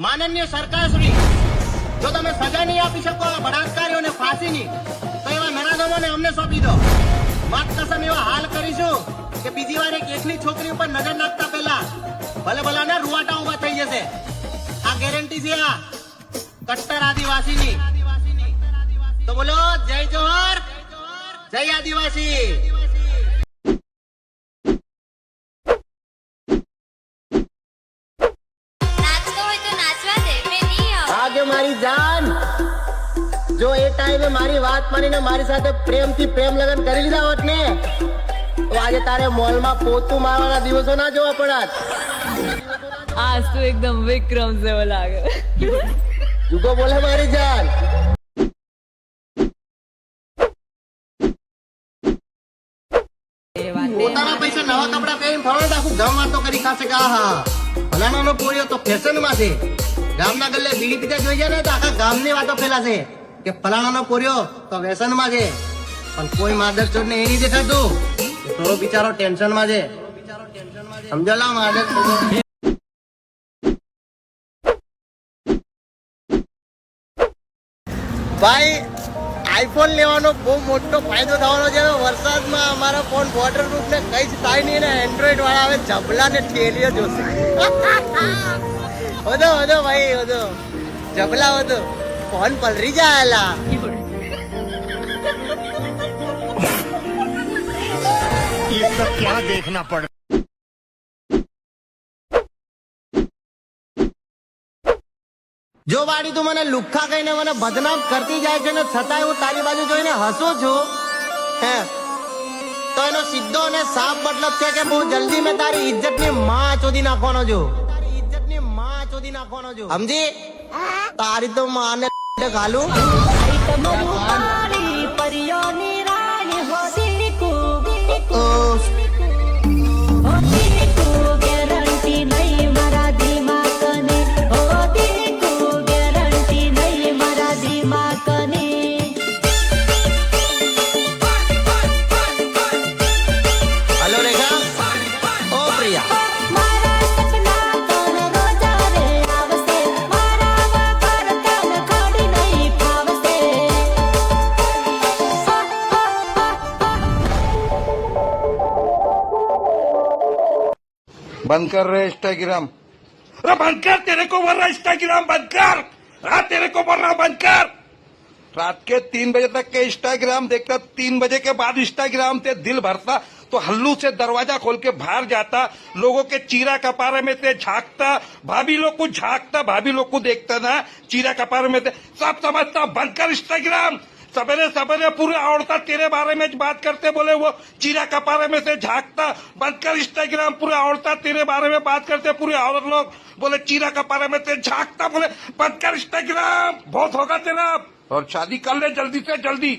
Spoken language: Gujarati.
માનનીય સરકાર શ્રી, જો તમે સજા નહીં આપી શકો બળાત્કારીઓને ફાંસીની, તો એવા નરાધમોને અમને સોંપી દો. વાત કસમ એવા હાલ કરીશું કે બીજી વાર એક એકલી છોકરી ઉપર નજર નાખતા પહેલા ભલે ભલાના રૂવાટા ઉભા થઈ જશે. આ ગેરંટી છે આ કટ્ટર આદિવાસીની. તો બોલો જય જોહર, જય આદિવાસી. મારી જાન, જો એ ટાઈમે મારી વાત માનીને મારી સાથે પ્રેમથી પ્રેમ લગન કરી લીધા હોત ને, તો આજે તારે મોલમાં પોતું મારવાના દિવસો ના જોવા પડત. आज तो एकदम विक्रम से वो लागे. જુગો બોલે મારી જાન. પોતાના પૈસા નવા કપડા પહેરીને ફરવા આખું ગામ વાતો કરી ખાશે કે આહા ફલાણાનો પોળિયો તો ફેશનમાં છે. ગામના ગલ્લે બીડી પીતા જોઈ જાય ને તો આખા ગામની વાતો ફેલાશે કે ફલાણાનો પોળિયો તો વ્યસનમાં છે. પણ કોઈ માદર ચોર ને એ નહીં દેખાતું કે થોડો બિચારો ટેન્શનમાં છે. સમજલા માદર ચોર. ભાઈ આઈફોન લેવાનો બહુ મોટો ફાયદો થવાનો છે. વરસાદમાં અમારા ફોન વોટરપ્રૂફ ને કઈ જ થાય નહીં ને એન્ડ્રોઈડ વાળા આવે જબલા ને ઠેલીઓ જોશે. વધો વધો ભાઈ વધો જબલા વધો ફોન પલરી જાયલા. ये सब क्या देखना पड़. જો વાડી તું મને લુખ્ખા કહીને મને બદનામ કરતી જાય છે ને છતાંય હું તારી બાજુ જોઈને હસું છું હે, તો એનો સીધો અને સાફ મતલબ છે કે બહુ જલ્દી મેં તારી ઇજ્જતની માં ચોદી નાખવાનો છું. તારી ઇજ્જતની માં ચોદી નાખવાનો છું, સમજી? તારી તો માને ઘાલું. बंद कर रहे इंस्टाग्राम. अरे बंद कर, तेरे को बोल रहा इंस्टाग्राम बंद कर. हाँ तेरे को बोल रहा बंद कर. रात के 3 बजे तक के इंस्टाग्राम देखता, 3 बजे के बाद इंस्टाग्राम से दिल भरता तो हल्लू से दरवाजा खोल के बाहर जाता, लोगों के चीरा कपारे में से झांकता, भाभी लोग को झांकता, भाभी लोग को देखता ना चीरा कपारे में से, सब समझता. बंद कर इंस्टाग्राम. सवेरे सवेरे पूरे औरता तेरे बारे में बात करते, बोले वो चीरा कपारे में से झांकता. बंद कर इंस्टाग्राम. पूरे औरता तेरे बारे में बात करते, पूरे औरत लोग बोले चीरा कपारे में से झांकता, बोले बंद कर इंस्टाग्राम. बहुत होगा तेरा. और शादी कर ले जल्दी से जल्दी.